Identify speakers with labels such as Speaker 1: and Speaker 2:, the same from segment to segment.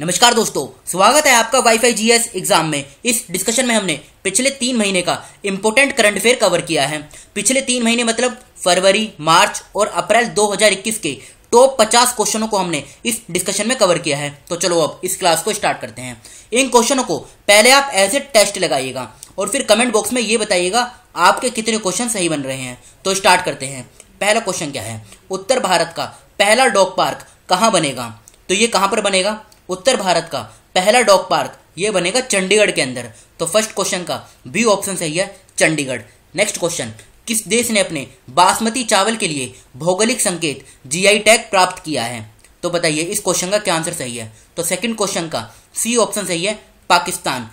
Speaker 1: नमस्कार दोस्तों, स्वागत है आपका वाईफाई जीएस एग्जाम में। इस डिस्कशन में हमने पिछले 3 महीने का इंपोर्टेंट करंट अफेयर कवर किया है। पिछले 3 महीने मतलब फरवरी, मार्च और अप्रैल 2021 के टॉप 50 क्वेश्चनों को हमने इस डिस्कशन में कवर किया है। तो चलो अब इस क्लास को स्टार्ट करते हैं। इन क्वेश्चनों को पहले आप एज ए टेस्ट लगाइएगा और फिर कमेंट बॉक्स में ये बताइएगा आपके कितने क्वेश्चन सही बन रहे हैं। तो स्टार्ट करते हैं। पहला क्वेश्चन क्या है? उत्तर भारत का पहला डॉग पार्क कहाँ बनेगा? तो ये कहाँ पर बनेगा? उत्तर भारत का पहला डॉग पार्क ये बनेगा चंडीगढ़ के अंदर। तो फर्स्ट क्वेश्चन का बी ऑप्शन सही है, चंडीगढ़। नेक्स्ट क्वेश्चन, किस देश ने अपने बासमती चावल के लिए भौगोलिक संकेत जीआई टैग प्राप्त किया है? तो बताइए इस क्वेश्चन का क्या आंसर सही है? तो सेकंड क्वेश्चन का सी ऑप्शन सही है, पाकिस्तान।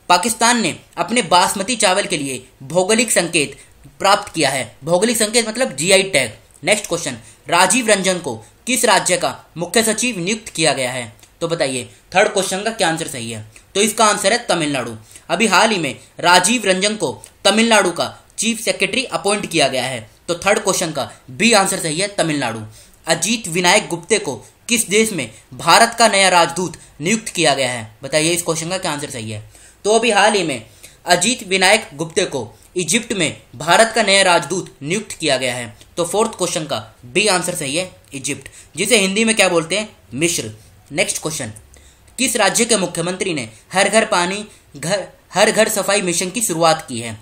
Speaker 1: पाकिस्तान ने अपने बासमती चावल के लिए भौगोलिक संकेत प्राप्त किया है। भौगोलिक संकेत मतलब GI tag. Next question, Rajiv Ranjan को किस राज्य का मुख्य सचिव नियुक्त किया गया है? तो बताइए थर्ड क्वेश्चन का क्या आंसर सही है? तो इसका आंसर है तमिलनाडु। अभी हाल ही में राजीव रंजन को तमिलनाडु का चीफ सेक्रेटरी अपॉइंट किया गया है। तो थर्ड क्वेश्चन का बी आंसर सही है, तमिलनाडु। अजीत विनायक गुप्ते को किस देश में भारत का नया राजदूत नियुक्त किया गया है? बताइए इस क्वेश्चन का क्या आंसर सही है? तो अभी हाल ही में अजीत विनायक गुप्ते को इजिप्ट में भारत का नया राजदूत नियुक्त किया गया है। तो फोर्थ क्वेश्चन का बी आंसर सही है, इजिप्ट, जिसे हिंदी में क्या बोलते हैं? मिस्र। नेक्स्ट क्वेश्चन, किस राज्य के मुख्यमंत्री ने हर घर पानी हर घर सफाई मिशन की शुरुआत की है?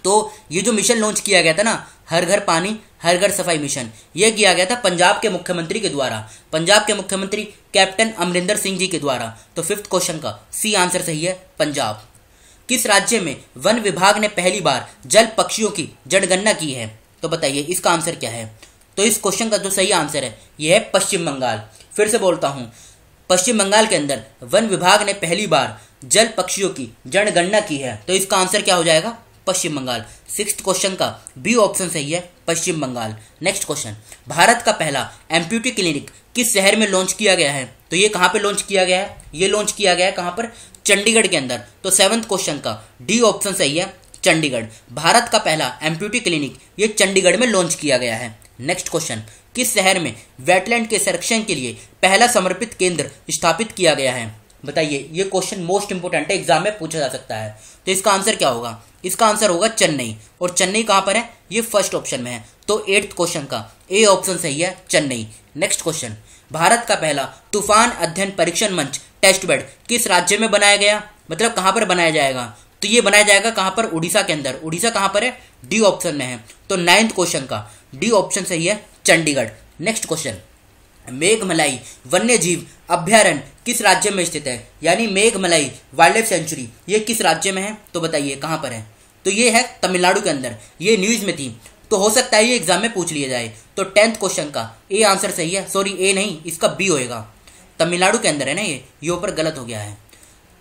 Speaker 1: तो ये जो मिशन लॉन्च किया गया था ना, हर घर पानी हर घर सफाई मिशन, ये किया गया था पंजाब के मुख्यमंत्री के द्वारा। पंजाब के मुख्यमंत्री कैप्टन अमरिंदर सिंह जी के द्वारा। तो फिफ्थ क्वेश्चन का सी आंसर सही है, पंजाब। किस राज्य में वन विभाग ने पहली बार जल पक्षियों की जनगणना की है? तो बताइए इसका आंसर क्या है? तो इस क्वेश्चन का जो सही आंसर है यह है पश्चिम बंगाल। फिर से बोलता हूं, पश्चिम बंगाल के अंदर वन विभाग ने पहली बार जल पक्षियों की जनगणना की है। तो इसका आंसर क्या हो जाएगा? पश्चिम बंगाल। सिक्स्थ क्वेश्चन का बी ऑप्शन सही है, पश्चिम बंगाल। नेक्स्ट क्वेश्चन, भारत का पहला एम्प्यूटी क्लिनिक किस शहर में लॉन्च किया गया है? तो ये कहां पे लॉन्च किया गया है? ये लॉन्च किया गया है कहां पर? चंडीगढ़ के अंदर। तो सेवंथ क्वेश्चन का डी ऑप्शन सही है, चंडीगढ़। भारत का पहला एम्प्यूटी क्लिनिक ये चंडीगढ़ में लॉन्च किया गया है। नेक्स्ट क्वेश्चन, किस शहर में वेटलैंड के संरक्षण के लिए पहला समर्पित केंद्र स्थापित किया गया है? बताइए, ये क्वेश्चन मोस्ट इंपोर्टेंट है, एग्जाम में पूछा जा सकता है। तो इसका आंसर क्या होगा? इसका आंसर होगा चेन्नई। और चेन्नई कहां पर है? ये फर्स्ट ऑप्शन में है। तो एट्थ क्वेश्चन का ए ऑप्शन सही है, चेन्नई। नेक्स्ट क्वेश्चन, भारत का पहला तूफान अध्ययन परीक्षण मंच टेस्ट बेड किस राज्य में बनाया गया? मतलब कहां पर बनाया जाएगा? तो ये बनाया जाएगा कहां पर? उड़ीसा के अंदर। उड़ीसा कहां पर है? डी ऑप्शन में है। तो नाइन्थ क्वेश्चन का डी ऑप्शन सही है, चंडीगढ़। नेक्स्ट क्वेश्चन, मेघमलाई वन्यजीव अभ्यारण्य किस राज्य में स्थित है? यानी मेघमलाई वाइल्ड लाइफ सेंचुरी ये किस राज्य में है? तो बताइए कहां पर है? तो ये है तमिलनाडु के अंदर। ये न्यूज में थी, तो हो सकता है ये एग्जाम में पूछ लिया जाए। तो 10th क्वेश्चन का ए आंसर सही है। सॉरी, ए नहीं, इसका बी होएगा। तमिलनाडु के अंदर है ना, ये ऊपर गलत हो गया है।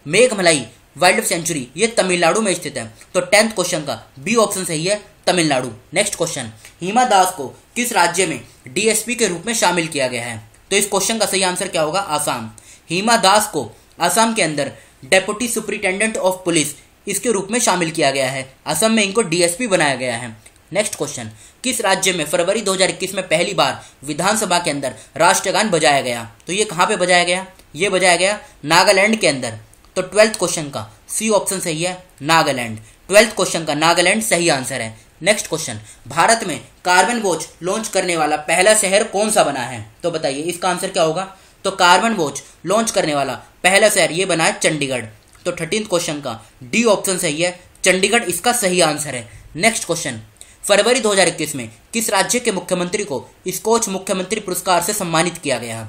Speaker 1: मेघमलाई वाइल्ड लाइफ सेंचुरी ये तमिलनाडु में स्थित है। तो 10th क्वेश्चन का बी ऑप्शन सही है, तमिलनाडु। नेक्स्ट क्वेश्चन, हिमा दास को किस राज्य में डीएसपी के रूप में शामिल किया गया है? तो इस क्वेश्चन का सही आंसर क्या होगा? आसाम। हिमा दास को आसाम के अंदर डेप्यूटी सुपरिटेंडेंट ऑफ पुलिस इसके रूप में शामिल किया गया है। असम में इनको डीएसपी बनाया गया है। नेक्स्ट क्वेश्चन, किस राज्य में फरवरी 2021 में पहली बार विधानसभा के अंदर राष्ट्रगान बजाया गया? तो ये कहां पे बजाया गया? ये बजाया गया नागालैंड के अंदर। तो 12th क्वेश्चन का सी ऑप्शन सही है, नागालैंड। 12th क्वेश्चन का नागालैंड सही आंसर है। नेक्स्ट क्वेश्चन, भारत में कार्बन वॉच लॉन्च करने वाला पहला शहर कौन सा बना है? तो बताइए इसका आंसर क्या होगा? तो कार्बन वॉच लॉन्च करने वाला पहला शहर ये बना है चंडीगढ़। तो 13th क्वेश्चन का डी ऑप्शन सही है, चंडीगढ़ इसका सही आंसर है। नेक्स्ट क्वेश्चन, फरवरी 2021 में किस राज्य के मुख्यमंत्री को स्कॉच मुख्यमंत्री पुरस्कार से सम्मानित किया गया?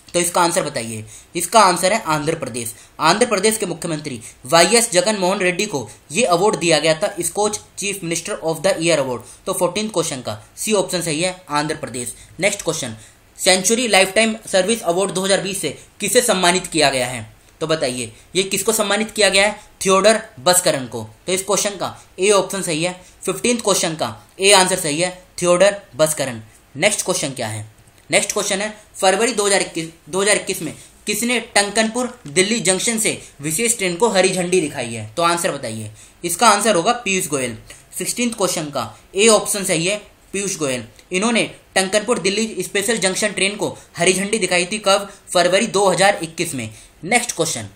Speaker 1: तो इसका आंसर बताइए। इसका आंसर है आंध्र प्रदेश। आंध्र प्रदेश के मुख्यमंत्री वाईएस जगन मोहन रेड्डी को यह अवार्ड दिया गया था, Scotch chief minister of the year award. तो 14th क्वेश्चन का सी ऑप्शन सही है, Andhra Pradesh. Next question, century life time service award 2020 से किसे सम्मानित किया गया है? तो बताइए ये किसको सम्मानित किया गया है? थियोडर बस्करन को। तो इस क्वेश्चन का ए ऑप्शन सही है। 15th क्वेश्चन का ए आंसर सही है, थियोडर बस्करन। नेक्स्ट क्वेश्चन क्या है? नेक्स्ट क्वेश्चन है, फरवरी 2021 में किसने टंकनपुर दिल्ली जंक्शन से विशेष ट्रेन को हरी झंडी दिखाई है? तो आंसर बताइए। इसका आंसर होगा पीयूष गोयल। 16th क्वेश्चन का ए ऑप्शन सही है, पीयूष गोयल। इन्होंने टंकनपुर दिल्ली स्पेशल जंक्शन ट्रेन को हरी झंडी दिखाई थी कब? फरवरी 2021 में। नेक्स्ट क्वेश्चन,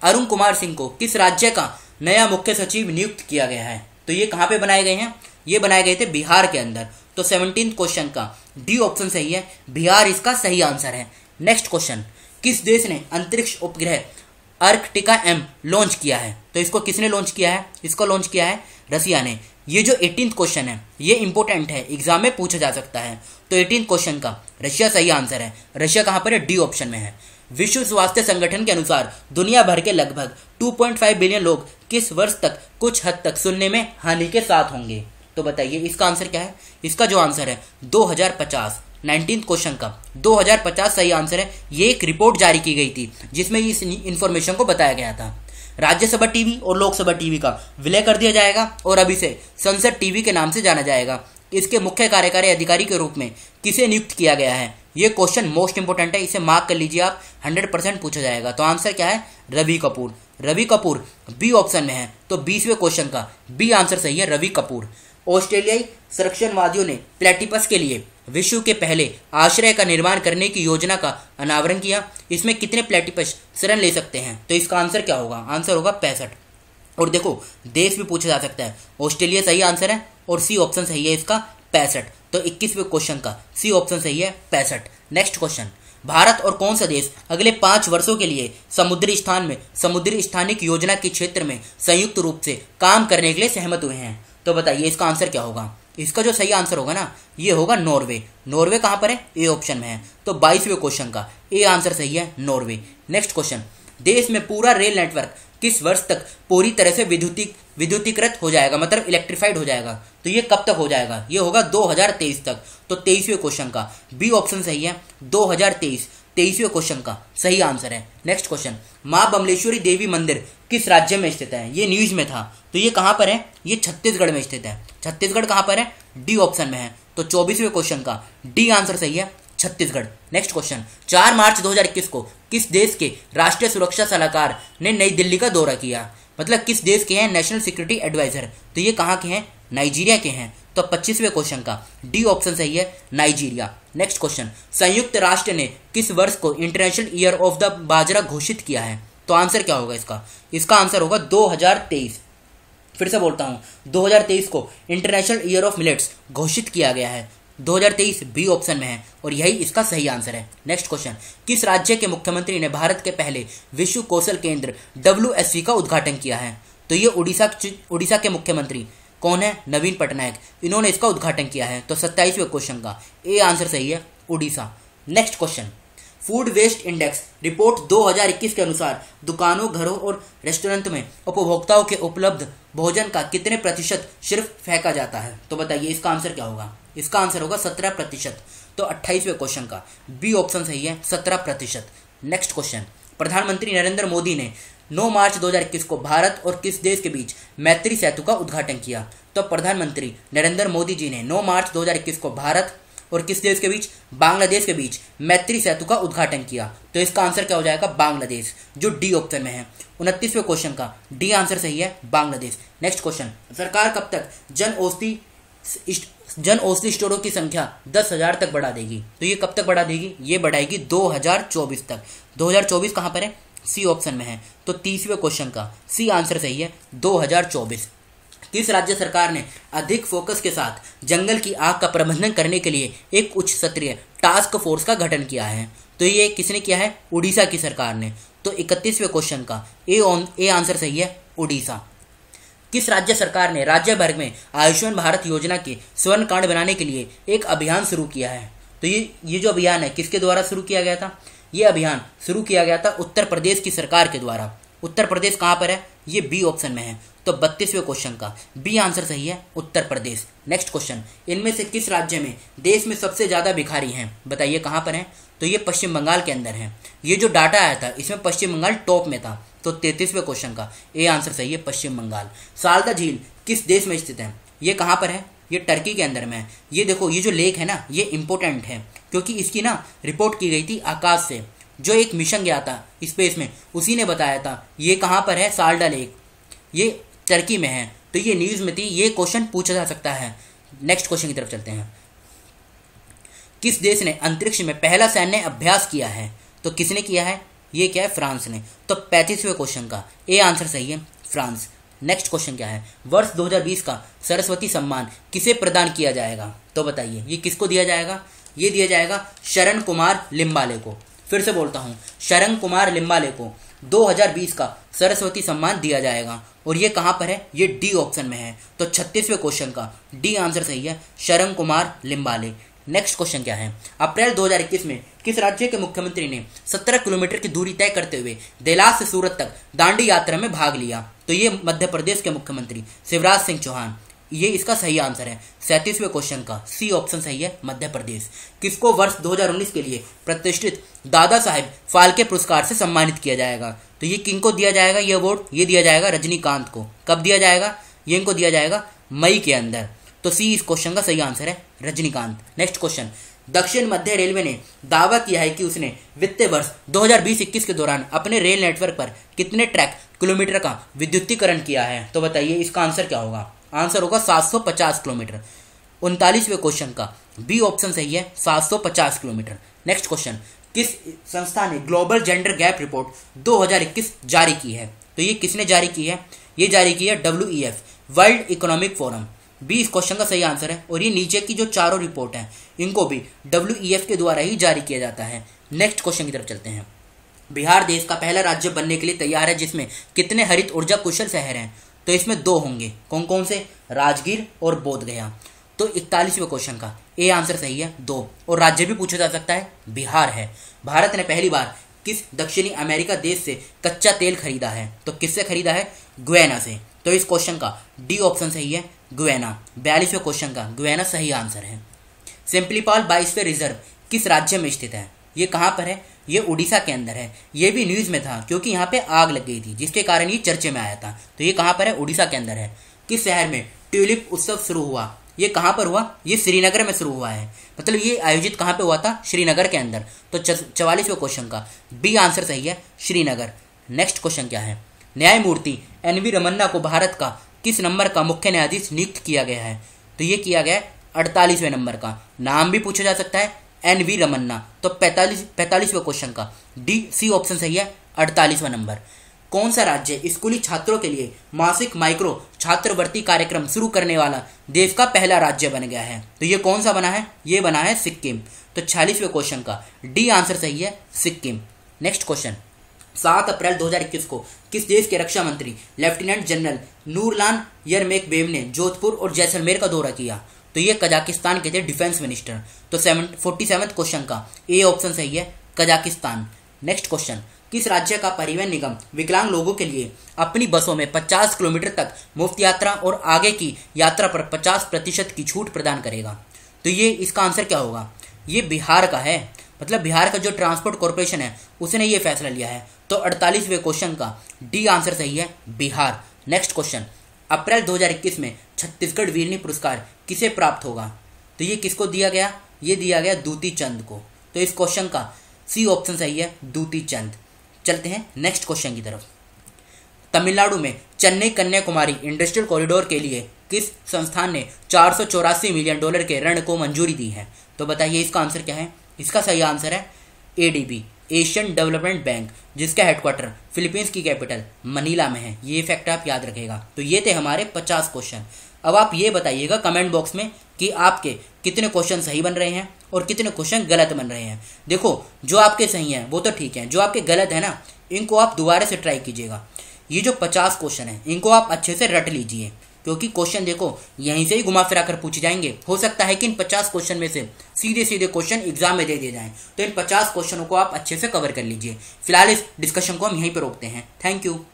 Speaker 1: अरुण कुमार सिंह को किस राज्य का नया मुख्य सचिव नियुक्त किया गया है? तो ये कहाँ पे बनाए गए हैं? ये बनाए गए थे बिहार के अंदर। तो 17 क्वेश्चन का डी ऑप्शन सही है, बिहार इसका सही आंसर है। नेक्स्ट क्वेश्चन, किस देश ने अंतरिक्ष उपग्रह आर्कटिका एम लॉन्च किया है? तो इसको किसने लॉन्च किया है? इसको लॉन्च किया है रसिया ने। ये जो 18th क्वेश्चन है ये इंपॉर्टेंट है, एग्जाम में पूछा जा सकता है। तो 18th क्वेश्चन का रशिया सही आंसर है। रशिया कहाँ पर है? डी ऑप्शन में है। विश्व स्वास्थ्य संगठन के अनुसार दुनिया भर के लगभग 2.5 बिलियन लोग किस वर्ष तक कुछ हद तक सुनने में हानि के साथ होंगे? तो बताइए इसका आंसर क्या है? इसका जो आंसर है 2050। 19th क्वेश्चन का 2050 सही आंसर है। ये एक रिपोर्ट जारी की गई थी जिसमें इस इंफॉर्मेशन को बताया गया था। राज्यसभा टीवी और लोकसभा टीवी का विलय कर दिया जाएगा और अब इसे संसद टीवी के नाम से जाना जाएगा। इसके मुख्य कार्यकारी अधिकारी के रूप में किसे नियुक्त किया गया है? ये क्वेश्चन मोस्ट इंपोर्टेंट है, इसे मार्क कर लीजिए आप, 100% पूछा जाएगा। तो आंसर क्या है? रवि कपूर। रवि कपूर बी ऑप्शन में है। तो 20वें क्वेश्चन का बी आंसर सही है, रवि कपूर। ऑस्ट्रेलियाई संरक्षणवादियों ने प्लेटिपस के लिए विश्व के पहले आश्रय का निर्माण करने की योजना का अनावरण किया। इसमें कितने प्लेटिपस शरण ले सकते हैं? तो इसका आंसर क्या होगा? आंसर होगा 65। और देखो देश भी पूछा जा सकता है, ऑस्ट्रेलिया सही आंसर है और सी ऑप्शन सही है इसका 65। तो 21वें क्वेश्चन का सी ऑप्शन सही है 65। नेक्स्ट क्वेश्चन, भारत और कौन सा देश अगले 5 वर्षों के लिए समुद्री स्थानिक योजना के क्षेत्र में संयुक्त रूप से काम करने के लिए सहमत हुए हैं? तो बताइए इसका आंसर क्या होगा? इसका जो सही आंसर होगा ना ये होगा नॉर्वे। नॉर्वे कहां पर है? ए ऑप्शन में है। तो 22वें क्वेश्चन का ए आंसर सही है, नॉर्वे। नेक्स्ट क्वेश्चन, देश में पूरा रेल नेटवर्क किस वर्ष तक पूरी तरह से विद्युतीकृत हो जाएगा, मतलब इलेक्ट्रीफाइड हो जाएगा? तो ये कब तक हो जाएगा? ये होगा 2023 तक। तो 23वें क्वेश्चन का बी ऑप्शन सही है, 2023। 23वें क्वेश्चन का सही आंसर है। नेक्स्ट क्वेश्चन, मां बमलेश्वरी देवी मंदिर किस राज्य में स्थित है? ये न्यूज में था। तो ये कहां पर है? ये छत्तीसगढ़ में स्थित है। छत्तीसगढ़ कहां पर है? डी ऑप्शन में है। तो 24वें क्वेश्चन का डी आंसर सही है, छत्तीसगढ़। नेक्स्ट क्वेश्चन, 4 मार्च 2021 को किस देश के राष्ट्रीय सुरक्षा सलाहकार ने नई दिल्ली का दौरा किया? मतलब किस देश के हैं नेशनल सिक्योरिटी एडवाइजर? तो ये कहाँ के हैं? नाइजीरिया के हैं। तो 25वें क्वेश्चन का डी ऑप्शन सही है, नाइजीरिया। नेक्स्ट क्वेश्चन, संयुक्त राष्ट्र ने किस वर्ष को इंटरनेशनल ईयर ऑफ द बाजरा घोषित किया है? तो आंसर क्या होगा इसका? इसका आंसर होगा 2023। फिर से बोलता हूं, 2023 को इंटरनेशनल ईयर ऑफ मिलेट्स घोषित किया गया है। 2023 बी ऑप्शन में है और यही इसका सही आंसर है। नेक्स्ट क्वेश्चन, किस राज्य के मुख्यमंत्री ने भारत के पहले विश्व कौशल केंद्र WSC का उद्घाटन किया है? तो ये उड़ीसा के मुख्यमंत्री कौन है? नवीन पटनायक। इन्होंने इसका उद्घाटन किया है। तो 27वें क्वेश्चन का ए आंसर सही है, Odisha. Next question, food waste index report 2021 के अनुसार दुकानों, घरों और रेस्टोरेंट में उपभोक्ताओं के उपलब्ध भोजन का कितने प्रतिशत सिर्फ फेंका जाता है? तो बताइए इसका आंसर क्या होगा? इसका आंसर होगा 17%। तो 28वें क्वेश्चन का बी ऑप्शन सही है, 17%। नेक्स्ट क्वेश्चन, प्रधानमंत्री नरेंद्र मोदी ने 9 मार्च 2021 को भारत और किस देश के बीच मैत्री सेतु का उद्घाटन किया? तो प्रधानमंत्री नरेंद्र मोदी जी ने 9 मार्च 2021 को भारत और किस देश के बीच? बांग्लादेश के बीच मैत्री सेतु का उद्घाटन किया। तो इसका आंसर क्या हो जाएगा? बांग्लादेश, जो डी ऑप्शन में है। 29वें क्वेश्चन का डी आंसर सही है, बांग्लादेश। नेक्स्ट क्वेश्चन, सरकार कब तक जन औषधि स्टोरों की संख्या 10,000 तक बढ़ा देगी? तो ये कब तक बढ़ा देगी? ये बढ़ाएगी 2024 तक। 2024 कहां पर है? सी ऑप्शन में है। तो 30वें क्वेश्चन का सी आंसर सही है, 2024। किस राज्य सरकार ने अधिक फोकस के साथ जंगल की आग का प्रबंधन करने के लिए एक उच्च स्तरीय टास्क फोर्स का गठन किया है? तो ये किसने किया है? उड़ीसा की सरकार ने। तो 31वें क्वेश्चन का ए आंसर सही है, उड़ीसा। किस राज्य सरकार ने राज्य भर में आयुष्मान भारत योजना के स्वर्ण कार्ड बनाने के लिए एक अभियान शुरू किया है? तो ये जो अभियान है किसके द्वारा शुरू किया गया था? ये अभियान शुरू किया गया था उत्तर प्रदेश की सरकार के द्वारा। उत्तर प्रदेश कहां पर है? ये बी ऑप्शन में है। तो 32वें क्वेश्चन का बी आंसर सही है, उत्तर प्रदेश। नेक्स्ट क्वेश्चन, इनमें से किस राज्य में देश में सबसे ज्यादा भिखारी हैं? बताइए कहां पर है? तो ये पश्चिम बंगाल के अंदर है। ये जो डाटा आया था इसमें पश्चिम बंगाल टॉप में था। तो 33वें क्वेश्चन का ए आंसर सही है, पश्चिम बंगाल। सारदा झील किस देश में स्थित है? ये कहां पर है? ये टर्की के अंदर में है। ये देखो, ये जो लेक है ना ये इंपॉर्टेंट है क्योंकि इसकी ना रिपोर्ट की गई थी आकाश से, जो एक मिशन गया था स्पेस में, उसी ने बताया था। ये कहां पर है? साल्डा लेक, ये टर्की में है। तो ये न्यूज में थी, ये क्वेश्चन पूछा जा सकता है। नेक्स्ट क्वेश्चन की तरफ चलते हैं। किस देश ने अंतरिक्ष में पहला सैन्य अभ्यास किया है? तो किसने किया है? ये क्या है? फ्रांस ने। तो 35वें क्वेश्चन का ए आंसर सही है, फ्रांस। नेक्स्ट क्वेश्चन क्या है? वर्ष 2020 का सरस्वती सम्मान किसे प्रदान किया जाएगा? तो बताइए ये किसको दिया जाएगा? ये दिया जाएगा शरण कुमार लिम्बाले को। फिर से बोलता हूं, शरण कुमार लिम्बाले को 2020 का सरस्वती सम्मान दिया जाएगा। और ये कहां पर है? ये डी ऑप्शन में है। तो 36वें क्वेश्चन का डी आंसर सही है, शरण कुमार लिम्बाले। नेक्स्ट क्वेश्चन क्या है? अप्रैल 2021 में किस राज्य के मुख्यमंत्री ने 17 किलोमीटर की दूरी तय करते हुए देलास से सूरत तक दांडी यात्रा में भाग लिया? तो ये मध्य प्रदेश के मुख्यमंत्री शिवराज सिंह चौहान। ये इसका सही आंसर है। 37वें क्वेश्चन का सी ऑप्शन सही है, मध्य प्रदेश। किसको वर्ष 2019 के लिए प्रतिष्ठित दादा साहेब फाल्के पुरस्कार से सम्मानित किया जाएगा? तो ये किनको दिया जाएगा ये अवार्ड? ये दिया जाएगा रजनीकांत को। कब दिया जाएगा? ये इनको दिया जाएगा मई के अंदर। तो सी इस क्वेश्चन का सही आंसर है, रजनीकांत। नेक्स्ट क्वेश्चन, दक्षिण मध्य रेलवे ने दावा किया है कि उसने वित्तीय वर्ष 2020-21 के दौरान अपने रेल नेटवर्क पर कितने ट्रैक किलोमीटर का विद्युतीकरण किया है? तो बताइए इसका आंसर क्या होगा? आंसर होगा 750 किलोमीटर। 39वें क्वेश्चन का बी ऑप्शन सही है, 750 किलोमीटर। नेक्स्ट क्वेश्चन, किस संस्था ने ग्लोबल जेंडर गैप रिपोर्ट 2021 जारी की है? तो ये किसने जारी की है? ये जारी की है WEF, world economic forum. B इस क्वेश्चन का सही आंसर है। और ये नीचे की जो चारों रिपोर्ट हैं इनको भी WEF के द्वारा ही जारी किया जाता है। नेक्स्ट क्वेश्चन की तरफ चलते हैं। बिहार देश का पहला राज्य बनने के लिए तैयार है जिसमें कितने हरित ऊर्जा कुशल शहर हैं? तो इसमें 2 होंगे। कौन कौन से? राजगीर और बोधगया। तो 41वें क्वेश्चन का ए आंसर सही है, 2। और राज्य भी पूछा जा सकता है, बिहार है। भारत ने पहली बार किस दक्षिणी अमेरिका देश से कच्चा तेल खरीदा है? तो किससे खरीदा है? गुयाना से। तो इस क्वेश्चन का डी ऑप्शन सही है, गुयाना। 42वें क्वेश्चन का गुयाना सही आंसर है। सिंपलीपाल बायोस्फीयर रिजर्व किस राज्य में स्थित है? ये कहां पर है? ये उड़ीसा के अंदर है। ये भी न्यूज में था क्योंकि यहाँ पे आग लग गई थी जिसके कारण ये चर्चे में आया था। तो ये कहां पर है? उड़ीसा के अंदर है। किस शहर में ट्यूलिप उत्सव शुरू हुआ? ये कहां पर हुआ? ये श्रीनगर में शुरू हुआ है। मतलब ये आयोजित कहां पे हुआ था? श्रीनगर के अंदर। तो 44वें क्वेश्चन का बी आंसर सही है, श्रीनगर। नेक्स्ट क्वेश्चन क्या है? न्यायमूर्ति NV रमन्ना को भारत का किस नंबर का मुख्य न्यायाधीश नियुक्त किया गया है? तो ये किया गया है 48वें नंबर का। नाम भी पूछा जा सकता है, NV रमन्ना। तो 45वें क्वेश्चन का सी ऑप्शन सही है, 48वां नंबर। कौन सा राज्य स्कूली छात्रों के लिए मासिक माइक्रो छात्रवृत्ति कार्यक्रम शुरू करने वाला देश का पहला राज्य बन गया है? तो ये कौन सा बना है? ये बना है सिक्किम। तो 46वें क्वेश्चन का डी आंसर सही है, सिक्किम। नेक्स्ट क्वेश्चन, 7 अप्रैल 2021 को किस देश के रक्षा मंत्री लेफ्टिनेंट जनरल नूरलान यरमेकबेव ने जोधपुर और जैसलमेर का दौरा किया? तो ये कजाकिस्तान के थे डिफेंस मिनिस्टर। तो 47वें क्वेश्चन का ए ऑप्शन सही है, कजाकिस्तान। नेक्स्ट क्वेश्चन, किस राज्य का परिवहन निगम विकलांग लोगों के लिए अपनी बसों में 50 किलोमीटर तक मुफ्त यात्रा और आगे की यात्रा पर 50% की छूट प्रदान करेगा? तो ये इसका आंसर क्या होगा? ये बिहार का है। मतलब बिहार का जो ट्रांसपोर्ट कॉर्पोरेशन है उसने ये फैसला लिया है। तो 48वें क्वेश्चन का डी आंसर सही है, बिहार। नेक्स्ट क्वेश्चन, अप्रैल 2021 में छत्तीसगढ़ वीरनी पुरस्कार किसे प्राप्त होगा? तो ये किसको दिया गया? ये दिया गया दूती चंद को। तो इस क्वेश्चन का सी ऑप्शन सही है, दूती चंद। चलते हैं नेक्स्ट क्वेश्चन की तरफ। तमिलनाडु में चेन्नई कन्याकुमारी इंडस्ट्रियल कॉरिडोर के लिए किस संस्थान ने $484 मिलियन के ऋण को मंजूरी दी है? तो बताइए इसका आंसर क्या है? इसका सही आंसर है ADB, एशियन डेवलपमेंट बैंक, जिसका हेडक्वार्टर फिलीपींस की कैपिटल मनीला में है। ये फैक्ट आप याद रखेगा। तो ये थे हमारे 50 क्वेश्चन। अब आप ये बताइएगा कमेंट बॉक्स में कि आपके कितने क्वेश्चन सही बन रहे हैं और कितने क्वेश्चन गलत बन रहे हैं। देखो, जो आपके सही हैं वो तो ठीक है, जो आपके गलत है ना, इनको आप दोबारा से ट्राई कीजिएगा। ये जो 50 क्वेश्चन है इनको आप अच्छे से रट लीजिए, क्योंकि क्वेश्चन देखो यहीं से ही घुमा फिरा कर पूछे जाएंगे। हो सकता है कि इन 50 क्वेश्चन में से सीधे सीधे क्वेश्चन एग्जाम में दे दिए जाएं। तो इन 50 क्वेश्चनों को आप अच्छे से कवर कर लीजिए। फिलहाल इस डिस्कशन को हम यहीं पर रोकते हैं। Thank you.